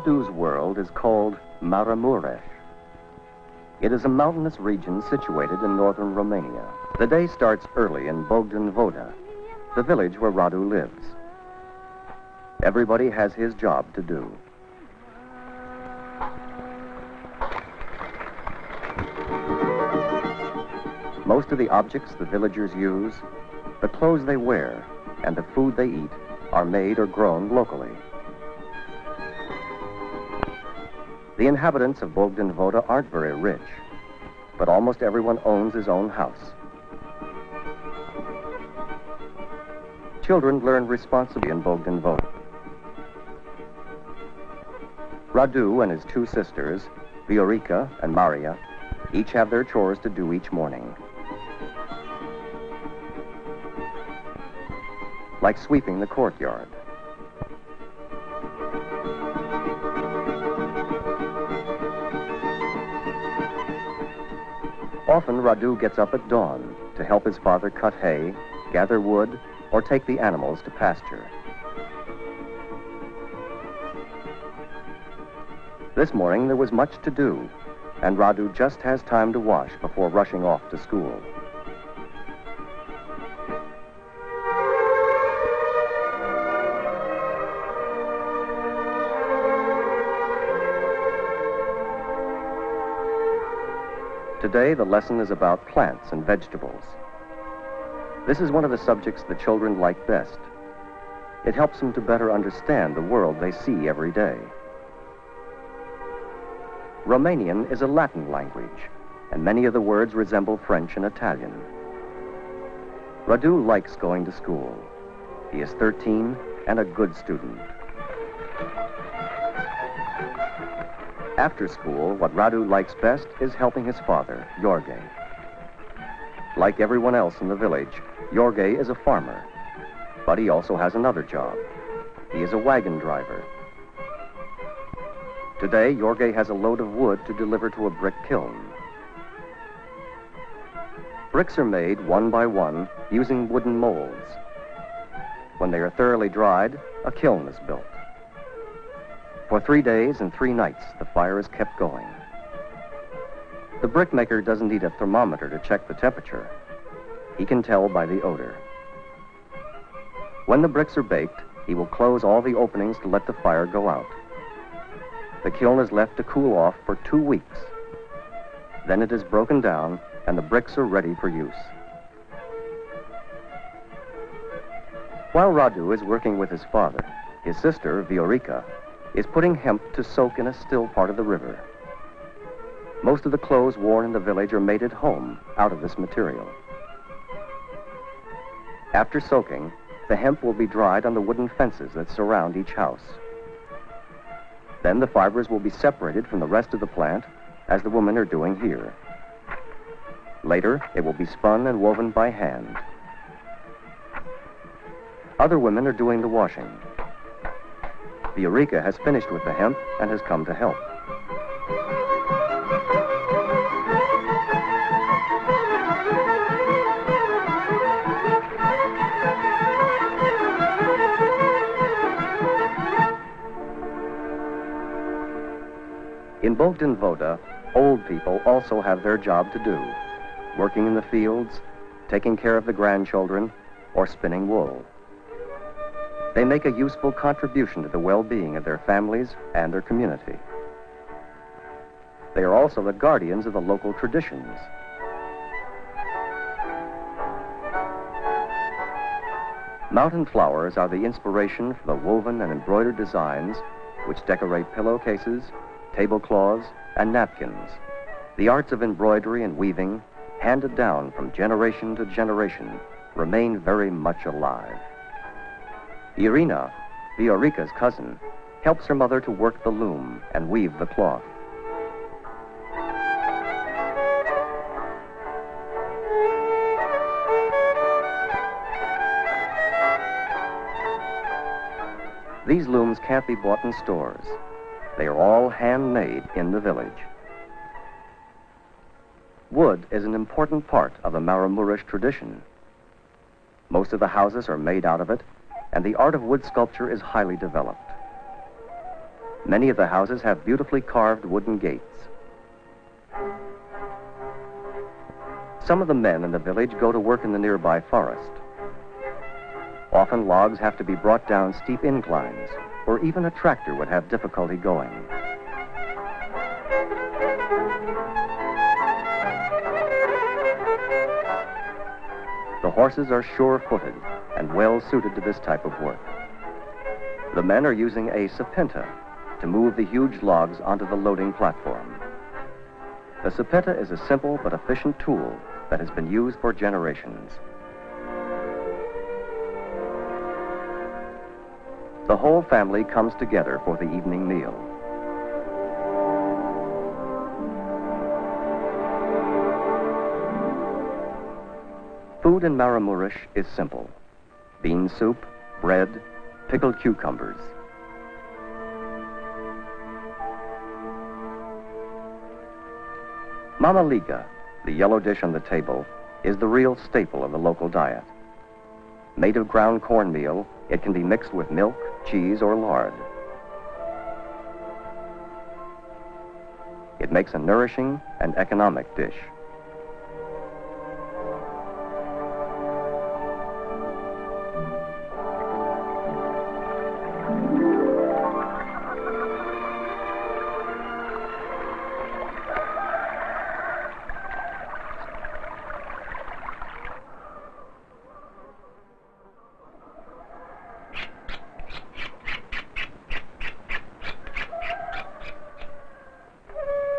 Radu's world is called Maramures. It is a mountainous region situated in northern Romania. The day starts early in Bogdan Voda, the village where Radu lives. Everybody has his job to do. Most of the objects the villagers use, the clothes they wear, and the food they eat are made or grown locally. The inhabitants of Bogdan Voda aren't very rich, but almost everyone owns his own house. Children learn responsibility in Bogdan Voda. Radu and his two sisters, Viorica and Maria, each have their chores to do each morning. Like sweeping the courtyard. Often Radu gets up at dawn to help his father cut hay, gather wood, or take the animals to pasture. This morning there was much to do, and Radu just has time to wash before rushing off to school. Today, the lesson is about plants and vegetables. This is one of the subjects the children like best. It helps them to better understand the world they see every day. Romanian is a Latin language, and many of the words resemble French and Italian. Radu likes going to school. He is 13 and a good student. After school, what Radu likes best is helping his father, Jorge. Like everyone else in the village, Jorge is a farmer, but he also has another job. He is a wagon driver. Today, Jorge has a load of wood to deliver to a brick kiln. Bricks are made one by one using wooden molds. When they are thoroughly dried, a kiln is built. For 3 days and 3 nights, the fire is kept going. The brickmaker doesn't need a thermometer to check the temperature. He can tell by the odor. When the bricks are baked, he will close all the openings to let the fire go out. The kiln is left to cool off for 2 weeks. Then it is broken down and the bricks are ready for use. While Radu is working with his father, his sister, Viorica, is putting hemp to soak in a still part of the river. Most of the clothes worn in the village are made at home out of this material. After soaking, the hemp will be dried on the wooden fences that surround each house. Then the fibers will be separated from the rest of the plant, as the women are doing here. Later, it will be spun and woven by hand. Other women are doing the washing. Viorica has finished with the hemp and has come to help. In Bogdan Voda, old people also have their job to do, working in the fields, taking care of the grandchildren, or spinning wool. They make a useful contribution to the well-being of their families and their community. They are also the guardians of the local traditions. Mountain flowers are the inspiration for the woven and embroidered designs which decorate pillowcases, tablecloths, and napkins. The arts of embroidery and weaving, handed down from generation to generation, remain very much alive. Irina, Viorica's cousin, helps her mother to work the loom and weave the cloth. These looms can't be bought in stores. They are all handmade in the village. Wood is an important part of the Maramures tradition. Most of the houses are made out of it, and the art of wood sculpture is highly developed. Many of the houses have beautifully carved wooden gates. Some of the men in the village go to work in the nearby forest. Often logs have to be brought down steep inclines, or even a tractor would have difficulty going. The horses are sure-footed and well-suited to this type of work. The men are using a sapenta to move the huge logs onto the loading platform. The sapenta is a simple but efficient tool that has been used for generations. The whole family comes together for the evening meal. Food in Maramures is simple. Bean soup, bread, pickled cucumbers. Mama Liga, the yellow dish on the table, is the real staple of the local diet. Made of ground cornmeal, it can be mixed with milk, cheese, or lard. It makes a nourishing and economic dish.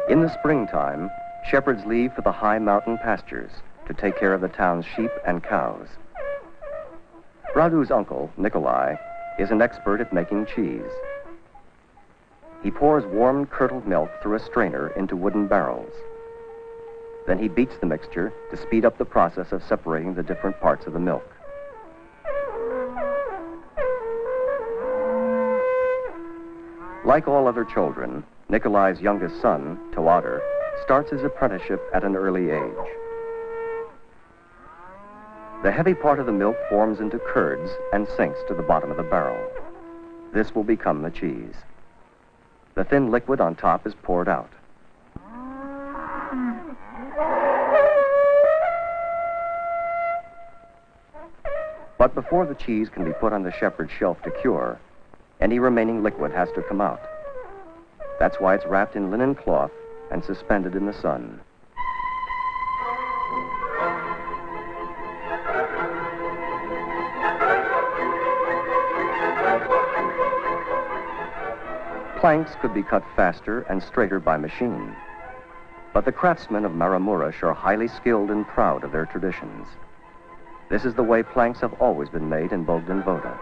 In the springtime, shepherds leave for the high mountain pastures to take care of the town's sheep and cows. Radu's uncle, Nikolai, is an expert at making cheese. He pours warm curdled milk through a strainer into wooden barrels. Then he beats the mixture to speed up the process of separating the different parts of the milk. Like all other children, Nikolai's youngest son, Tawada, starts his apprenticeship at an early age. The heavy part of the milk forms into curds and sinks to the bottom of the barrel. This will become the cheese. The thin liquid on top is poured out. But before the cheese can be put on the shepherd's shelf to cure, any remaining liquid has to come out. That's why it's wrapped in linen cloth and suspended in the sun. Planks could be cut faster and straighter by machine. But the craftsmen of Maramures are highly skilled and proud of their traditions. This is the way planks have always been made in Bogdan Voda.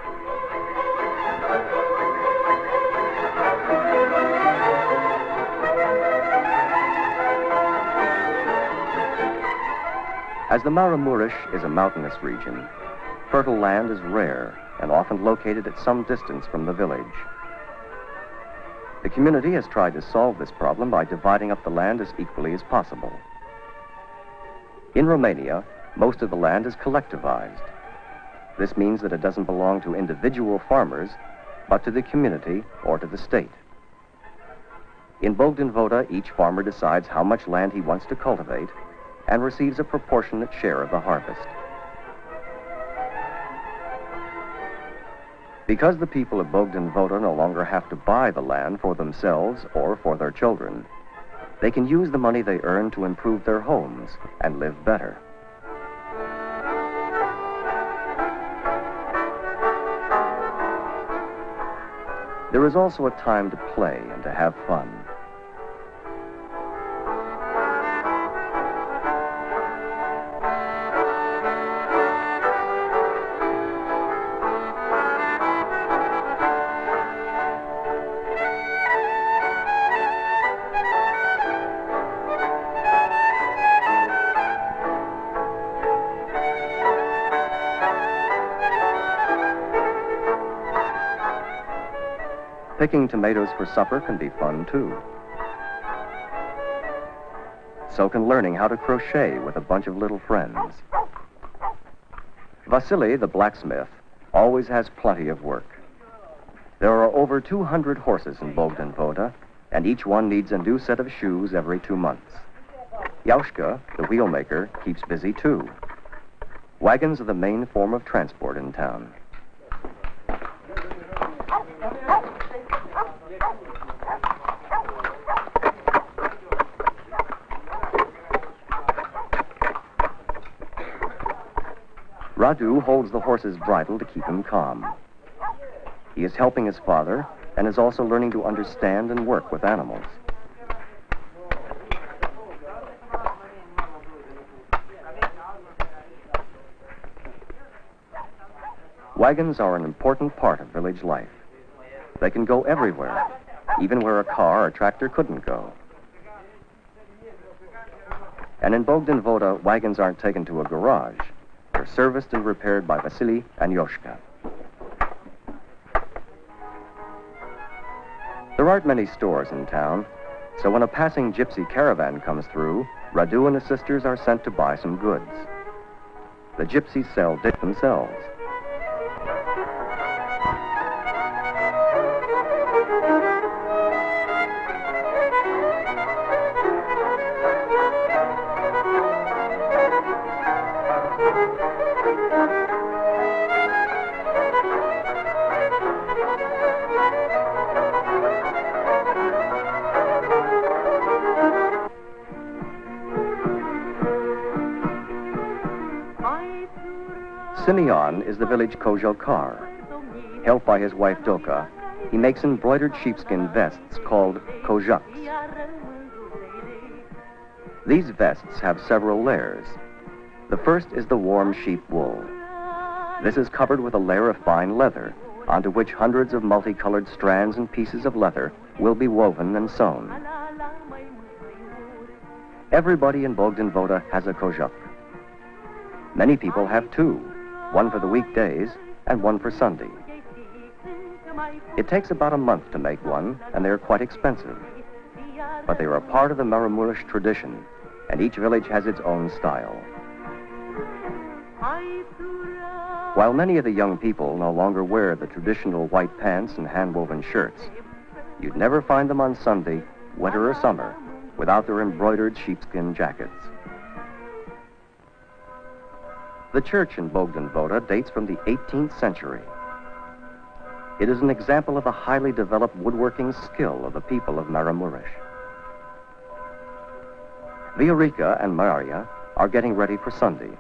As the Maramures is a mountainous region, fertile land is rare and often located at some distance from the village. The community has tried to solve this problem by dividing up the land as equally as possible. In Romania, most of the land is collectivized. This means that it doesn't belong to individual farmers, but to the community or to the state. In Bogdan Voda, each farmer decides how much land he wants to cultivate and receives a proportionate share of the harvest. Because the people of Bogdan Voda no longer have to buy the land for themselves or for their children, they can use the money they earn to improve their homes and live better. There is also a time to play and to have fun. Picking tomatoes for supper can be fun, too. So can learning how to crochet with a bunch of little friends. Vasily, the blacksmith, always has plenty of work. There are over 200 horses in Bogdan Voda, and each one needs a new set of shoes every 2 months. Yaushka, the wheelmaker, keeps busy too. Wagons are the main form of transport in town. Radu holds the horse's bridle to keep him calm. He is helping his father and is also learning to understand and work with animals. Wagons are an important part of village life. They can go everywhere, even where a car or tractor couldn't go. And in Bogdan Voda, wagons aren't taken to a garage. They're serviced and repaired by Vasily and Yoshka. There aren't many stores in town, so when a passing gypsy caravan comes through, Radu and his sisters are sent to buy some goods. The gypsies sell it themselves. Simeon is the village kozhelkar. Helped by his wife Doka, he makes embroidered sheepskin vests called kozhaks. These vests have several layers. The first is the warm sheep wool. This is covered with a layer of fine leather, onto which hundreds of multicolored strands and pieces of leather will be woven and sewn. Everybody in Bogdan Voda has a kozhak. Many people have two, one for the weekdays and one for Sunday. It takes about a month to make one, and they are quite expensive. But they are a part of the Maramures tradition, and each village has its own style. While many of the young people no longer wear the traditional white pants and hand-woven shirts, you'd never find them on Sunday, winter or summer, without their embroidered sheepskin jackets. The church in Bogdan Voda dates from the 18th century. It is an example of the highly developed woodworking skill of the people of Maramures. Viorica and Maria are getting ready for Sunday.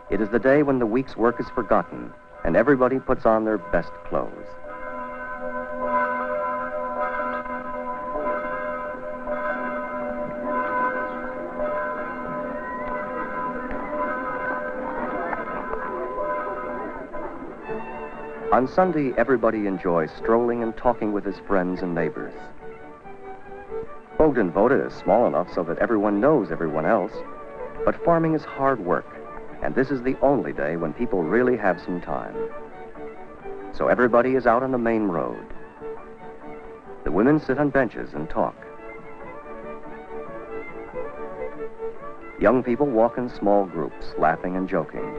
It is the day when the week's work is forgotten and everybody puts on their best clothes. On Sunday, everybody enjoys strolling and talking with his friends and neighbors. Bogdan Voda is small enough so that everyone knows everyone else, but farming is hard work, and this is the only day when people really have some time. So everybody is out on the main road. The women sit on benches and talk. Young people walk in small groups, laughing and joking.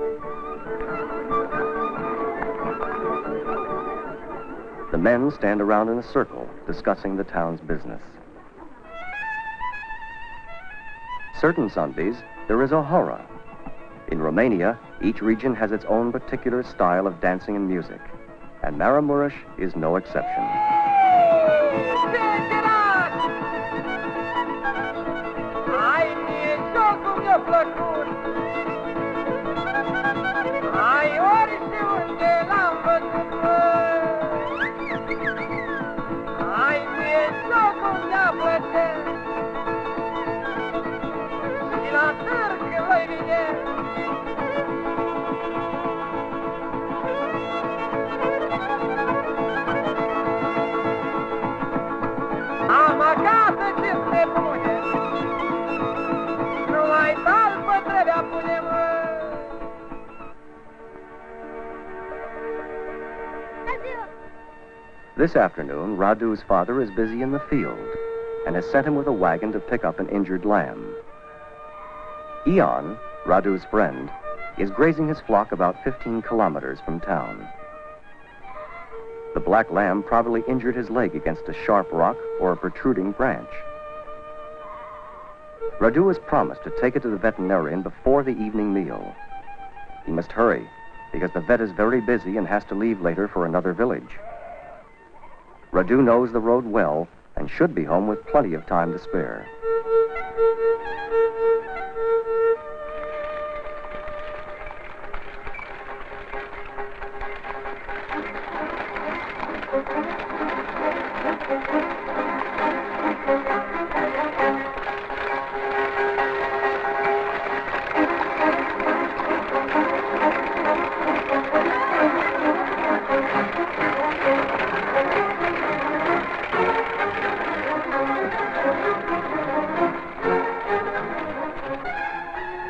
The men stand around in a circle, discussing the town's business. Certain Sundays, there is a hora. In Romania, each region has its own particular style of dancing and music, and Maramureș is no exception. This afternoon, Radu's father is busy in the field and has sent him with a wagon to pick up an injured lamb. Ion, Radu's friend, is grazing his flock about 15 kilometers from town. The black lamb probably injured his leg against a sharp rock or a protruding branch. Radu has promised to take it to the veterinarian before the evening meal. He must hurry, because the vet is very busy and has to leave later for another village. Radu knows the road well and should be home with plenty of time to spare.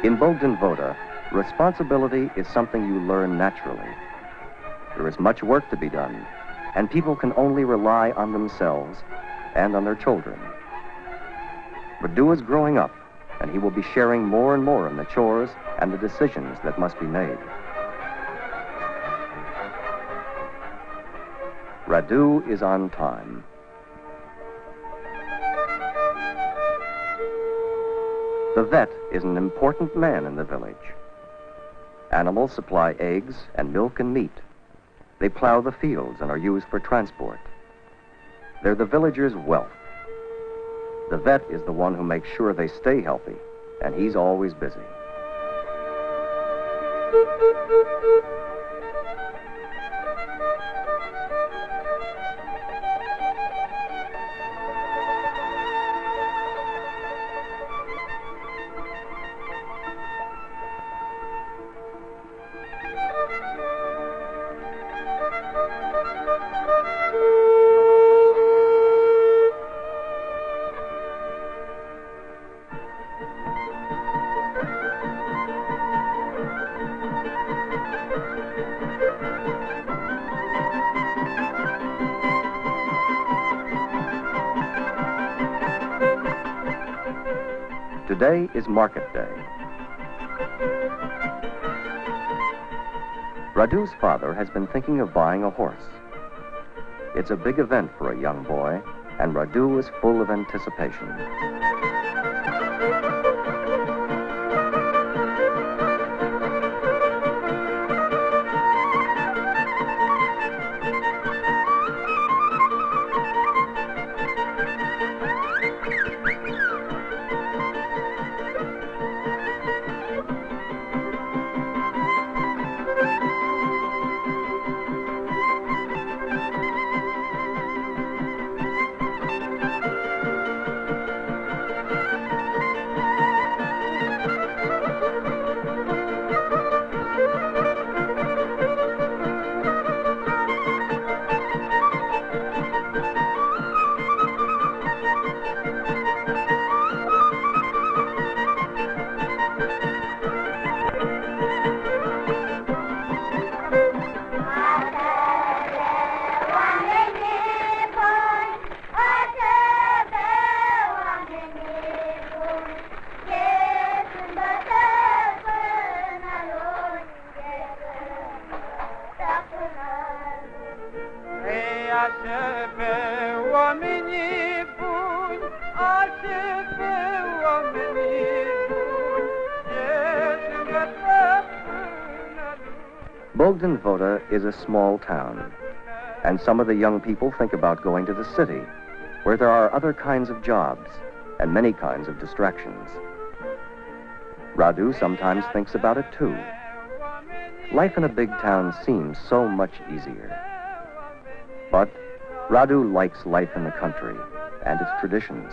In Bogdan Voda, responsibility is something you learn naturally. There is much work to be done, and people can only rely on themselves and on their children. Radu is growing up, and he will be sharing more and more in the chores and the decisions that must be made. Radu is on time. The vet is an important man in the village. Animals supply eggs and milk and meat. They plow the fields and are used for transport. They're the villagers' wealth. The vet is the one who makes sure they stay healthy, and he's always busy. Today is market day. Radu's father has been thinking of buying a horse. It's a big event for a young boy, and Radu is full of anticipation. Bogdan Voda is a small town, and some of the young people think about going to the city, where there are other kinds of jobs and many kinds of distractions. Radu sometimes thinks about it too. Life in a big town seems so much easier. But Radu likes life in the country and its traditions.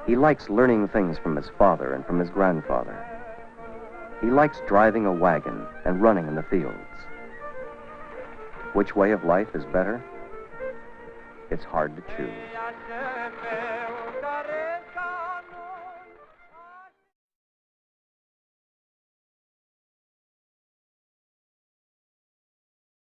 He likes learning things from his father and from his grandfather. He likes driving a wagon and running in the fields. Which way of life is better? It's hard to choose.